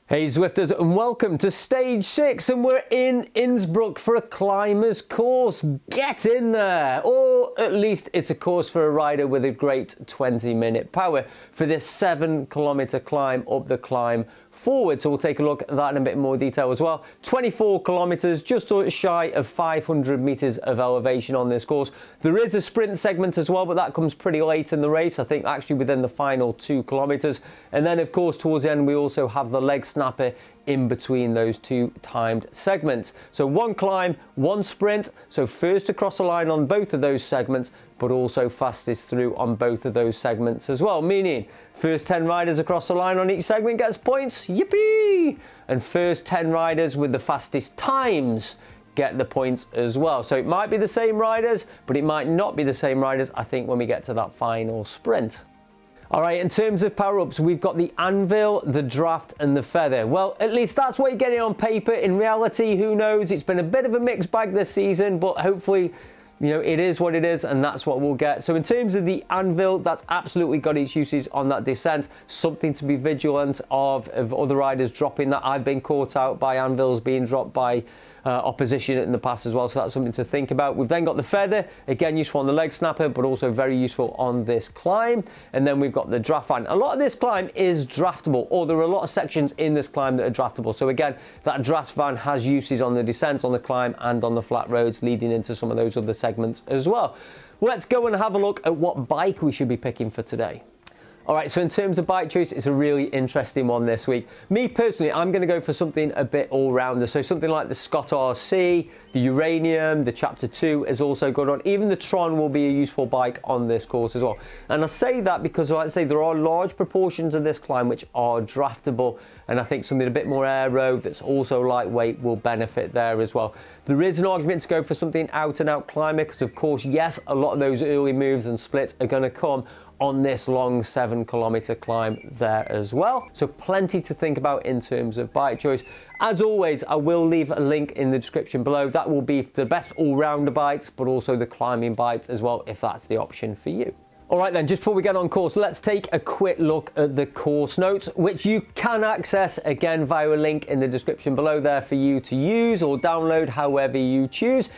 Hey Zwifters, and welcome to stage 6, and we're in Innsbruck for a climbers course. Get in there, or at least it's a course for a rider with a great 20-minute power for this 7-kilometer climb up the climb forward. So we'll take a look at that in a bit more detail as well. 24 kilometers, just shy of 500 meters of elevation on this course. There is a sprint segment as well, but that comes pretty late in the race, I think actually within the final 2 kilometers. And then of course towards the end we also have the leg snapper in between those 2 timed segments. So 1 climb, 1 sprint. So first across the line on both of those segments, but also fastest through on both of those segments as well. Meaning first 10 riders across the line on each segment gets points, yippee! And first 10 riders with the fastest times get the points as well. So it might be the same riders, but it might not be the same riders, I think, when we get to that final sprint. All right, in terms of power-ups, we've got the anvil, the draft, and the feather. Well, at least that's what you're getting on paper. In reality, who knows? It's been a bit of a mixed bag this season, but hopefully, you know, it is what it is, and that's what we'll get. So in terms of the anvil, that's absolutely got its uses on that descent. Something to be vigilant of other riders dropping that. I've been caught out by anvils being dropped by opposition in the past as well, so that's something to think about. We've then got the feather, again useful on the leg snapper, but also very useful on this climb. And then we've got the draft fan. A lot of this climb is draftable, or there are a lot of sections in this climb that are draftable. So again, that draft fan has uses on the descent, on the climb, and on the flat roads, leading into some of those other segments as well. Let's go and have a look at what bike we should be picking for today. All right, so in terms of bike choice, it's a really interesting one this week. Me personally, I'm going to go for something a bit all-rounder. So something like the Scott RC, the Uranium, the Chapter 2 is also good on. Even the Tron will be a useful bike on this course as well. And I say that because, like I say, there are large proportions of this climb which are draftable. And I think something a bit more aero that's also lightweight will benefit there as well. There is an argument to go for something out-and-out climber because, of course, yes, a lot of those early moves and splits are going to come on this long 7-kilometer climb there as well. So plenty to think about in terms of bike choice. As always, I will leave a link in the description below. That will be the best all-rounder bikes, but also the climbing bikes as well, if that's the option for you. All right then, just before we get on course, let's take a quick look at the course notes, which you can access again via a link in the description below there for you to use or download however you choose.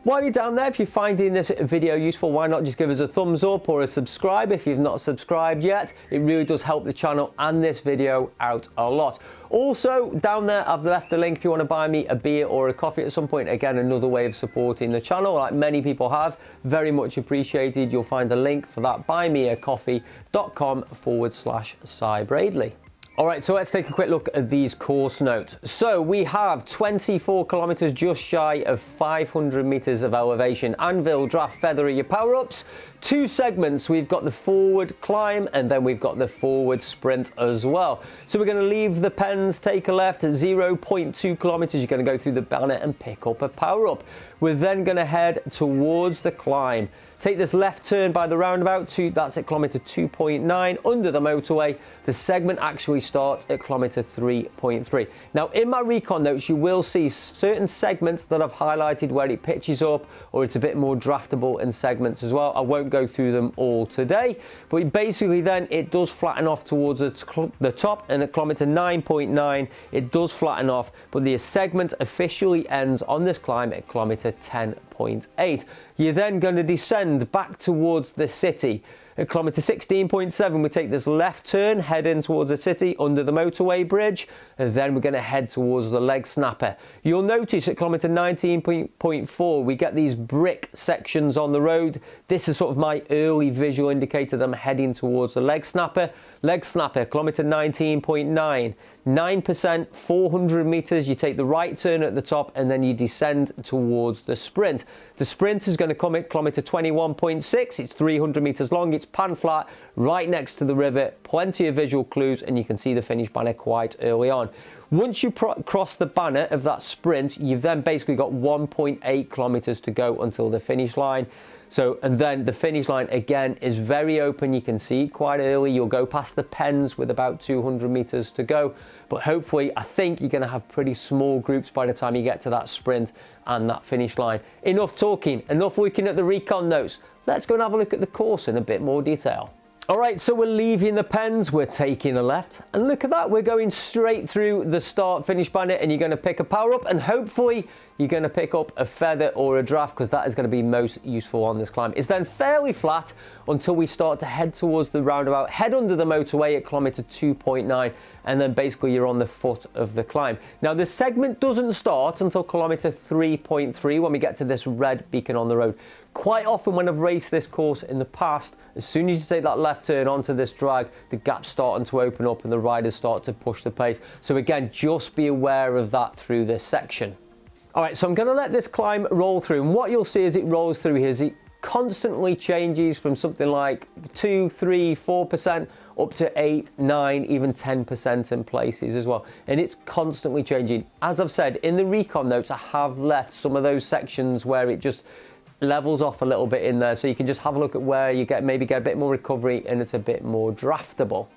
While you're down there, if you're finding this video useful, why not just give us a thumbs up or a subscribe if you've not subscribed yet. It really does help the channel and this video out a lot. Also, down there, I've left a link if you want to buy me a beer or a coffee at some point. Again, another way of supporting the channel, like many people have. Very much appreciated. You'll find the link for that buymeacoffee.com/Cy Bradley. All right, so let's take a quick look at these course notes. So we have 24 kilometers, just shy of 500 meters of elevation. Anvil, draft, feather are your power-ups. 2 segments, we've got the forward climb and then we've got the forward sprint as well. So we're going to leave the pens, take a left at 0.2 kilometers. You're going to go through the banner and pick up a power-up. We're then going to head towards the climb. Take this left turn by the roundabout, that's at kilometer 2.9 under the motorway. The segment actually starts at kilometer 3.3. Now in my recon notes, you will see certain segments that I've highlighted where it pitches up or it's a bit more draftable in segments as well. I won't go through them all today, but basically then it does flatten off towards the top, and at kilometer 9.9, it does flatten off, but the segment officially ends on this climb at kilometer 10.8. You're then going to descend back towards the city. At kilometer 16.7, we take this left turn, head in towards the city under the motorway bridge, and then we're going to head towards the leg snapper. You'll notice at kilometer 19.4, we get these brick sections on the road. This is sort of my early visual indicator that I'm heading towards the leg snapper. Leg snapper, kilometer 19.9, 9%, 400 meters. You take the right turn at the top and then you descend towards the sprint. The sprint is going to come at kilometer 21.6. It's 300 meters long. It's pan flat right next to the river. Plenty of visual clues, and you can see the finish banner quite early on. Once you cross the banner of that sprint, you've then basically got 1.8 kilometers to go until the finish line. So, and then the finish line again is very open. You can see quite early. You'll go past the pens with about 200 meters to go. But hopefully, I think you're going to have pretty small groups by the time you get to that sprint and that finish line. Enough talking, enough looking at the recon notes. Let's go and have a look at the course in a bit more detail. All right, so we're leaving the pens, we're taking a left, and look at that, we're going straight through the start-finish banner, and you're going to pick a power-up, and hopefully you're going to pick up a feather or a draft, because that is going to be most useful on this climb. It's then fairly flat until we start to head towards the roundabout, head under the motorway at kilometre 2.9, and then basically you're on the foot of the climb. Now, the segment doesn't start until kilometre 3.3 when we get to this red beacon on the road. Quite often when I've raced this course in the past, as soon as you take that left turn onto this drag, the gap's starting to open up and the riders start to push the pace. So again, just be aware of that through this section. All right, so I'm going to let this climb roll through, and what you'll see as it rolls through here is it constantly changes from something like 2, 3, 4% up to 8, 9, even 10% in places as well. And it's constantly changing. As I've said, in the recon notes, I have left some of those sections where it just levels off a little bit in there, so you can just have a look at where you maybe get a bit more recovery and it's a bit more draftable.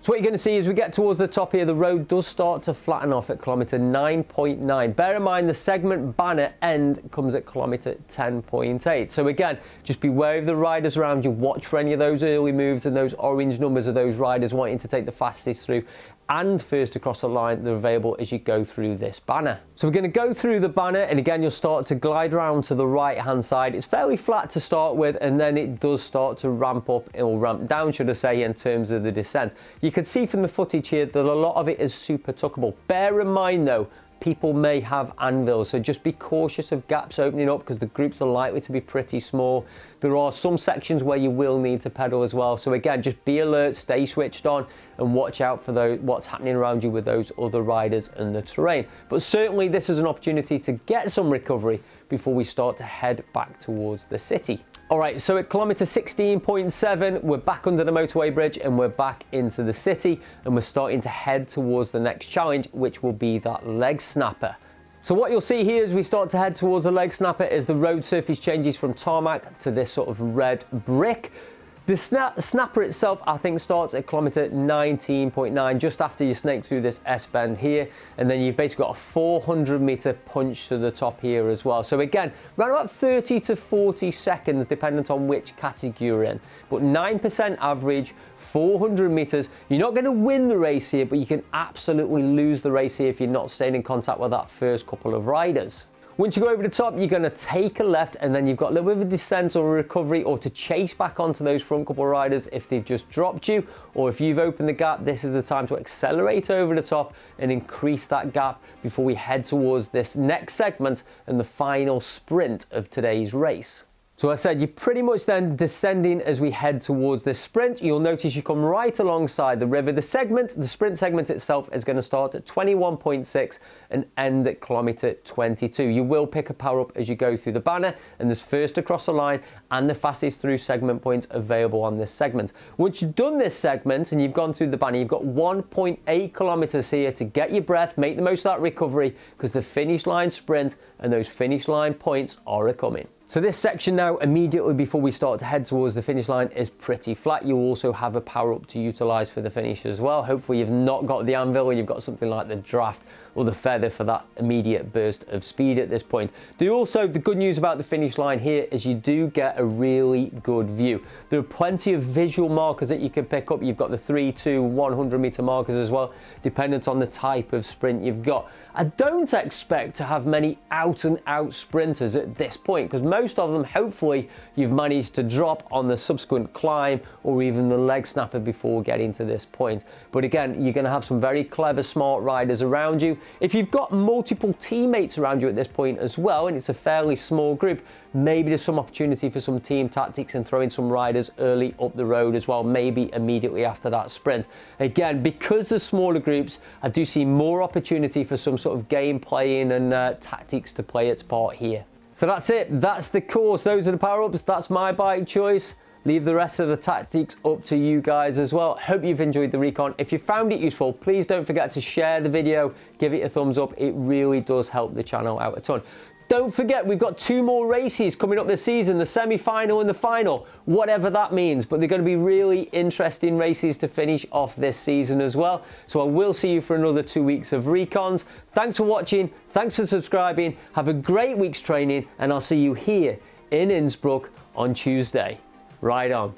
So what you're going to see as we get towards the top here, the road does start to flatten off at kilometre 9.9. Bear in mind the segment banner end comes at kilometre 10.8. So again, just be wary of the riders around you. Watch for any of those early moves and those orange numbers of those riders wanting to take the fastest through and first across the line that are available as you go through this banner. So we're going to go through the banner, and again you'll start to glide around to the right hand side. It's fairly flat to start with, and then it does start to ramp up, or ramp down should I say, in terms of the descent. You can see from the footage here that a lot of it is super tuckable. Bear in mind though, people may have anvils, so just be cautious of gaps opening up because the groups are likely to be pretty small. There are some sections where you will need to pedal as well, so again, just be alert, stay switched on, and watch out for what's happening around you with those other riders and the terrain. But certainly this is an opportunity to get some recovery before we start to head back towards the city. All right, so at kilometre 16.7, we're back under the motorway bridge and we're back into the city, and we're starting to head towards the next challenge, which will be that leg snapper. So what you'll see here as we start to head towards the leg snapper is the road surface changes from tarmac to this sort of red brick. The snapper itself, I think, starts at kilometre 19.9, just after you snake through this S-bend here, and then you've basically got a 400 metre punch to the top here as well. So again, around about 30 to 40 seconds, dependent on which category you're in, but 9% average, 400 metres. You're not going to win the race here, but you can absolutely lose the race here if you're not staying in contact with that first couple of riders. Once you go over the top, you're going to take a left, and then you've got a little bit of a descent or a recovery, or to chase back onto those front couple of riders if they've just dropped you, or if you've opened the gap. This is the time to accelerate over the top and increase that gap before we head towards this next segment and the final sprint of today's race. So I said you're pretty much then descending as we head towards this sprint. You'll notice you come right alongside the river. The sprint segment itself is going to start at 21.6 and end at kilometre 22. You will pick a power up as you go through the banner, and there's first across the line and the fastest through segment points available on this segment. Once you've done this segment and you've gone through the banner, you've got 1.8 kilometres here to get your breath, make the most of that recovery, because the finish line sprint and those finish line points are a-coming. So this section now, immediately before we start to head towards the finish line, is pretty flat. You also have a power up to utilise for the finish as well. Hopefully you've not got the anvil, and you've got something like the draft or the feather for that immediate burst of speed at this point. The good news about the finish line here is you do get a really good view. There are plenty of visual markers that you can pick up. You've got the 3, 2, 100 metre markers as well, dependent on the type of sprint you've got. I don't expect to have many out and out sprinters at this point, because most of them, hopefully, you've managed to drop on the subsequent climb or even the leg snapper before getting to this point. But again, you're going to have some very clever, smart riders around you. If you've got multiple teammates around you at this point as well, and it's a fairly small group, maybe there's some opportunity for some team tactics and throwing some riders early up the road as well, maybe immediately after that sprint. Again, because there's smaller groups, I do see more opportunity for some sort of game playing and tactics to play its part here. So that's it. That's the course. Those are the power-ups. That's my bike choice. Leave the rest of the tactics up to you guys as well. Hope you've enjoyed the recon. If you found it useful, please don't forget to share the video, give it a thumbs up. It really does help the channel out a ton. Don't forget, we've got 2 more races coming up this season, the semi-final and the final, whatever that means. But they're going to be really interesting races to finish off this season as well. So I will see you for another 2 weeks of recons. Thanks for watching. Thanks for subscribing. Have a great week's training, and I'll see you here in Innsbruck on Tuesday. Ride on.